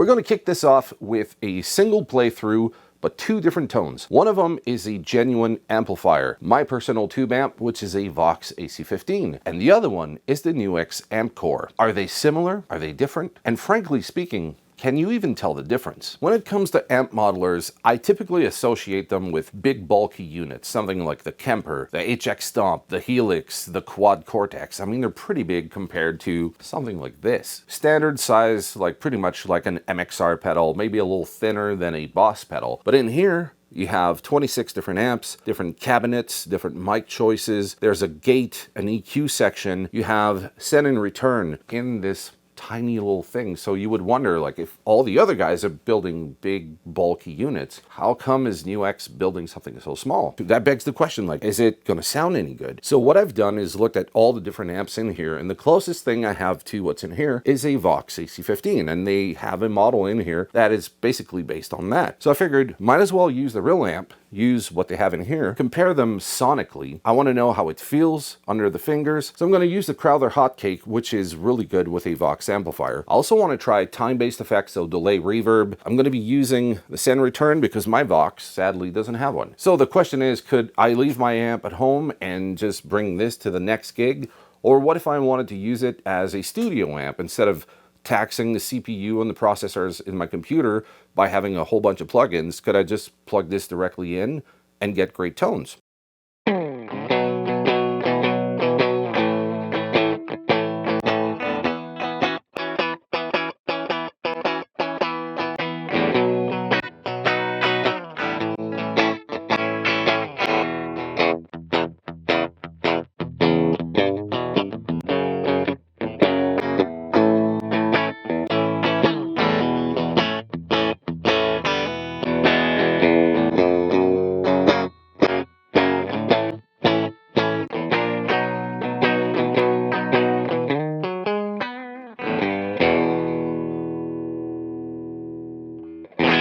We're going to kick this off with a single playthrough, but two different tones. One of them is a genuine amplifier, my personal tube amp, which is a Vox AC15. And the other one is the NUX Amp Core. Are they similar? Are they different? And frankly speaking, can you even tell the difference? When it comes to amp modelers, I typically associate them with big bulky units, something like the Kemper, the HX Stomp, the Helix, the Quad Cortex. I mean, they're pretty big compared to something like this. Standard size, like pretty much like an MXR pedal, maybe a little thinner than a Boss pedal. But in here, you have 26 different amps, different cabinets, different mic choices. There's a gate, an EQ section. You have send and return in this tiny little thing. So you would wonder, like, if all the other guys are building big bulky units, how come is NUX building something so small? That begs the question, like, is it going to sound any good? So what I've done is looked at all the different amps in here, and the closest thing I have to what's in here is a Vox AC15, and they have a model in here that is basically based on that. So I figured might as well use the real amp, use what they have in here, compare them sonically. I want to know how it feels under the fingers. So I'm going to use the Crowther Hot Cake, which is really good with a Vox amplifier. I also want to try time-based effects, so delay, reverb. I'm going to be using the send return because my Vox sadly doesn't have one. So the question is, could I leave my amp at home and just bring this to the next gig? Or what if I wanted to use it as a studio amp instead of taxing the CPU and the processors in my computer by having a whole bunch of plugins? Could I just plug this directly in and get great tones?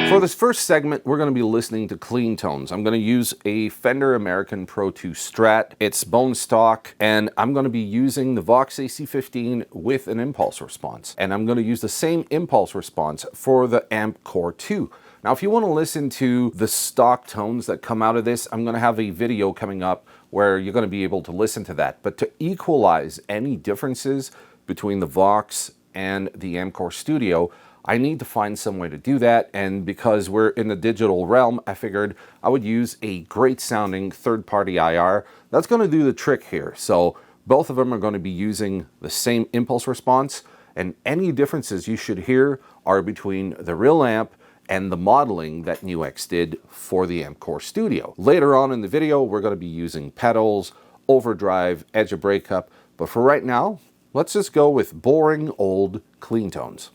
For this first segment, we're going to be listening to clean tones. I'm going to use a Fender American Pro 2 Strat. It's bone stock, and I'm going to be using the Vox AC15 with an impulse response. And I'm going to use the same impulse response for the Amp Core 2. Now, if you want to listen to the stock tones that come out of this, I'm going to have a video coming up where you're going to be able to listen to that. But to equalize any differences between the Vox and the Amp Core Studio, I need to find some way to do that, and because we're in the digital realm, I figured I would use a great sounding third-party IR. That's going to do the trick here. So both of them are going to be using the same impulse response, and any differences you should hear are between the real amp and the modeling that NUX did for the Amp Core Studio. Later on in the video, we're going to be using pedals, overdrive, edge of breakup, but for right now, let's just go with boring old clean tones.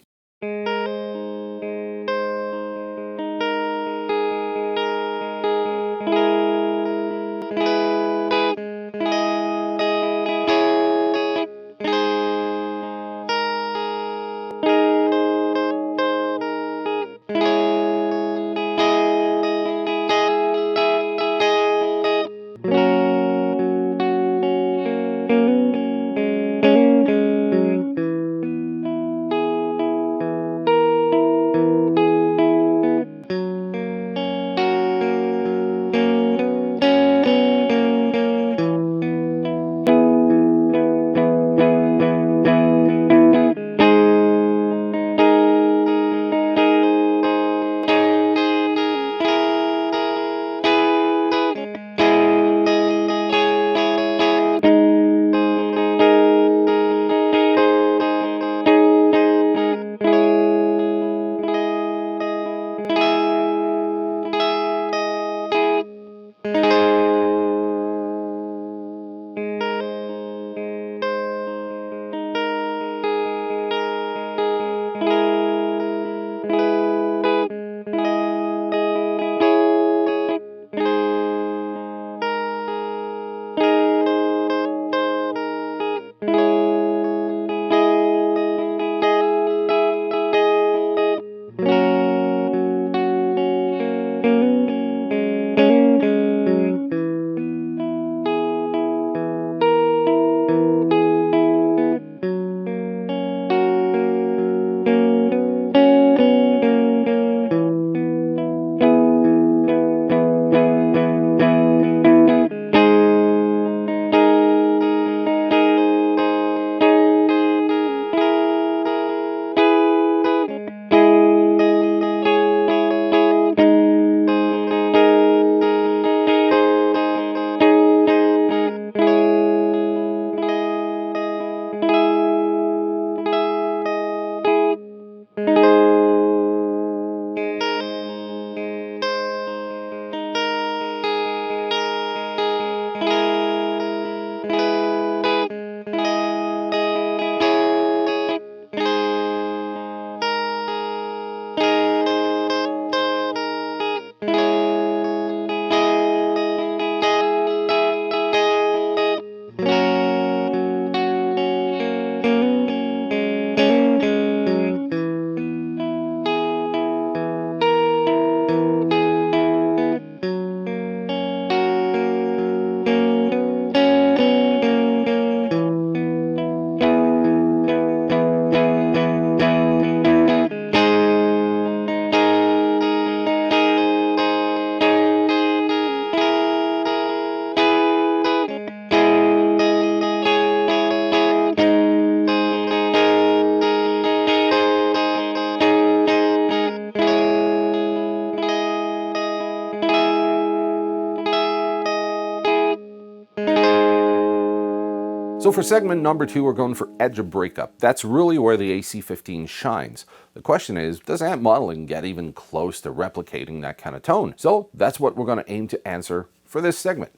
So for segment number 2, we're going for edge of breakup. That's really where the AC15 shines. The question is, does amp modeling get even close to replicating that kind of tone? So that's what we're going to aim to answer for this segment.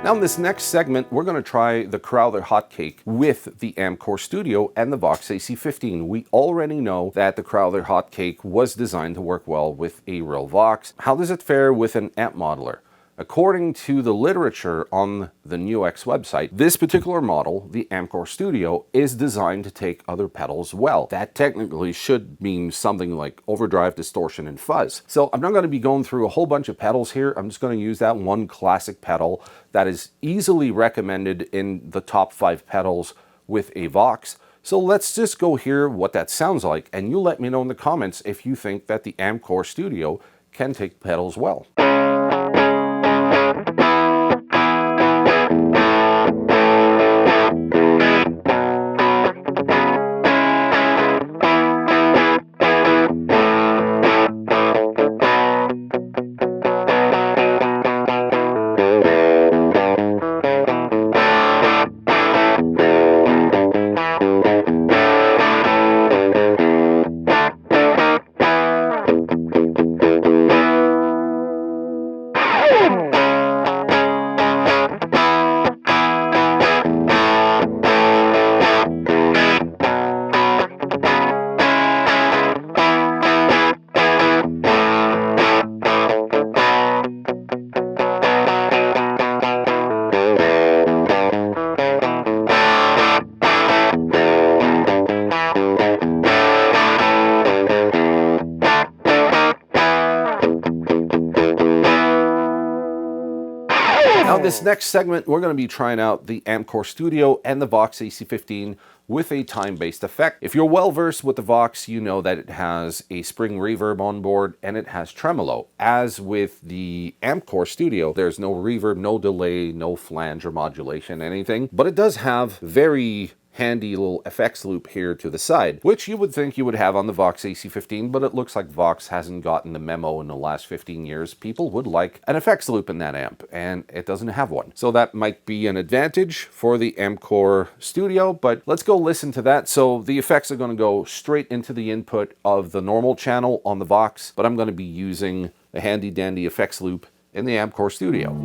Now in this next segment, we're going to try the Crowther Hot Cake with the Amp Core Studio and the Vox AC15. We already know that the Crowther Hot Cake was designed to work well with a real Vox. How does it fare with an amp modeler? According to the literature on the NUX website, this particular model, the Amp Core Studio, is designed to take other pedals well. That technically should mean something like overdrive, distortion, and fuzz. So I'm not going to be going through a whole bunch of pedals here. I'm just going to use that one classic pedal that is easily recommended in the top 5 pedals with a Vox. So let's just go hear what that sounds like, and you let me know in the comments if you think that the Amp Core Studio can take pedals well. Now this next segment, we're going to be trying out the Amp Core Studio and the Vox AC15 with a time-based effect. If you're well versed with the Vox, you know that it has a spring reverb on board and it has tremolo. As with the Amp Core Studio, there's no reverb, no delay, no flange or modulation, anything, but it does have very handy little effects loop here to the side, which you would think you would have on the Vox AC15, but it looks like Vox hasn't gotten the memo in the last 15 years. People would like an effects loop in that amp, and it doesn't have one. So that might be an advantage for the Amp Core Studio, but let's go listen to that. So the effects are going to go straight into the input of the normal channel on the Vox, but I'm going to be using a handy dandy effects loop in the Amp Core Studio.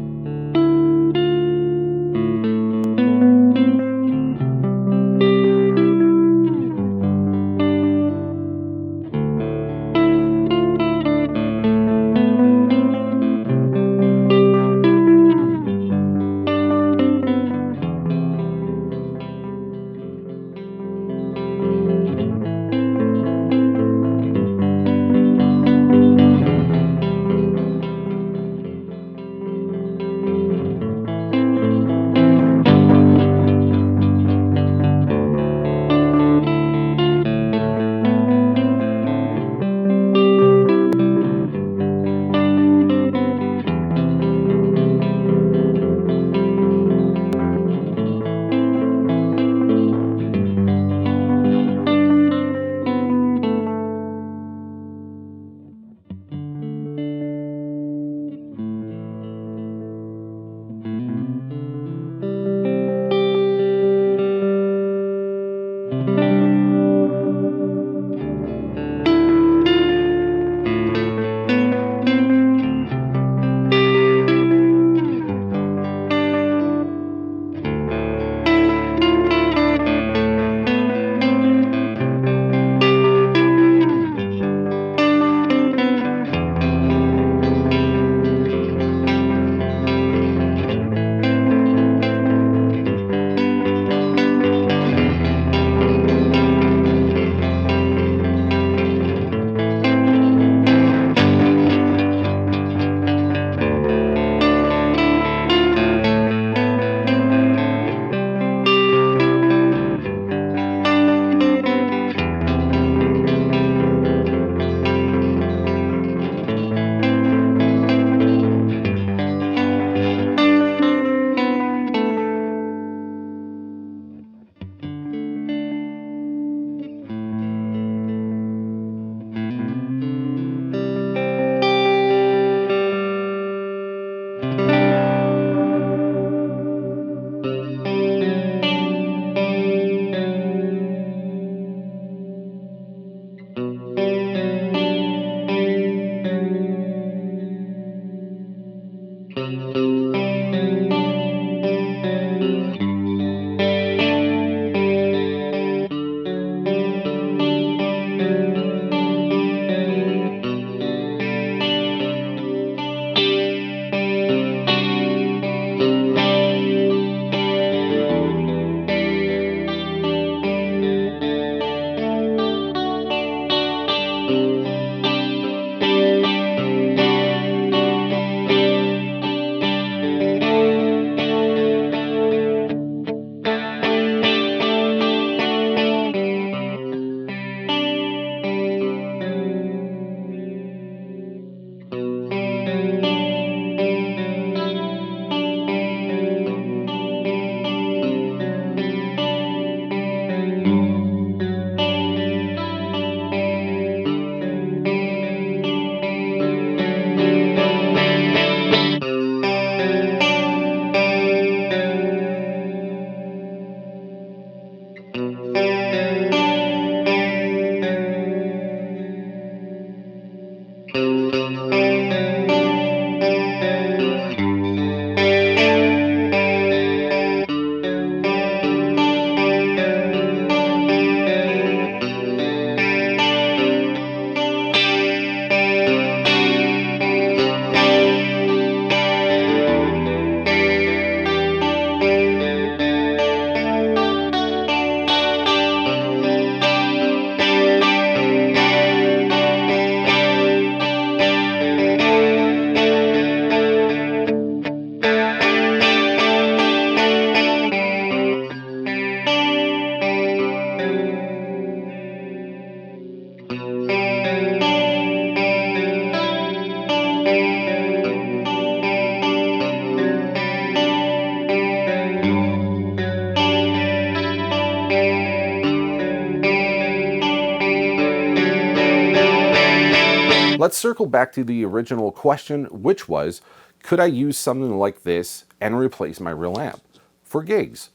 Let's circle back to the original question, which was, could I use something like this and replace my real amp for gigs?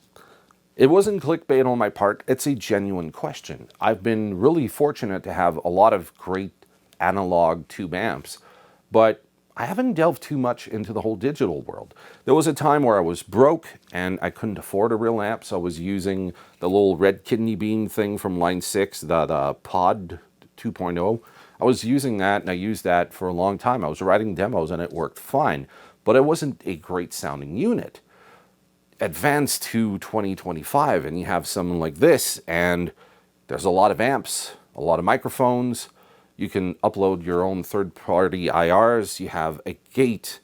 It wasn't clickbait on my part, it's a genuine question. I've been really fortunate to have a lot of great analog tube amps, but I haven't delved too much into the whole digital world. There was a time where I was broke and I couldn't afford a real amp, so I was using the little red kidney bean thing from Line 6, the Pod 2.0. I was using that, and I used that for a long time. I was writing demos and it worked fine, but it wasn't a great sounding unit. Advance to 2025 and you have something like this, and there's a lot of amps, a lot of microphones. You can upload your own third-party IRs. You have a gate.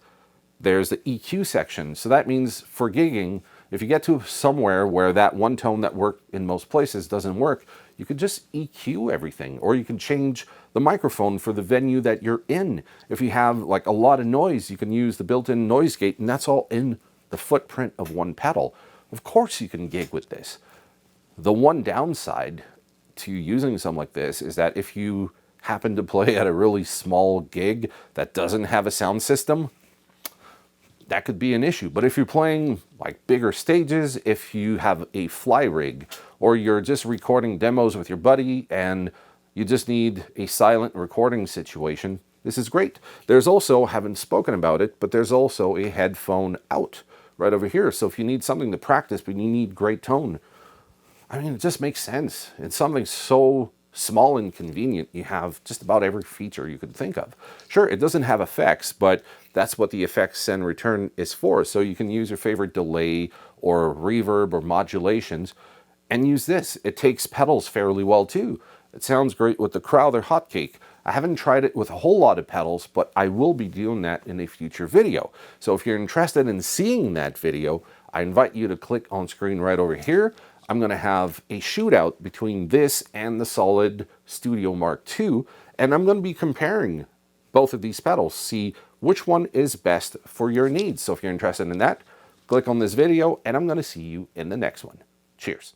There's the EQ section. So that means for gigging, if you get to somewhere where that one tone that worked in most places doesn't work, you could just EQ everything, or you can change the microphone for the venue that you're in. If you have like a lot of noise, you can use the built-in noise gate, and that's all in the footprint of one pedal. Of course you can gig with this. The one downside to using something like this is that if you happen to play at a really small gig that doesn't have a sound system, that could be an issue. But if you're playing like bigger stages, if you have a fly rig, or you're just recording demos with your buddy and you just need a silent recording situation, this is great. There's also, haven't spoken about it, but there's also a headphone out right over here. So if you need something to practice, but you need great tone, I mean, it just makes sense. It's something so small and convenient. You have just about every feature you could think of. Sure, it doesn't have effects, but that's what the effects send return is for. So you can use your favorite delay or reverb or modulations and use this. It takes pedals fairly well too. It sounds great with the Crowther Hot Cake. I haven't tried it with a whole lot of pedals, but I will be doing that in a future video. So if you're interested in seeing that video, I invite you to click on screen right over here. I'm going to have a shootout between this and the Solid Studio Mark II, and I'm going to be comparing both of these pedals, see which one is best for your needs. So if you're interested in that, click on this video, and I'm going to see you in the next one. Cheers.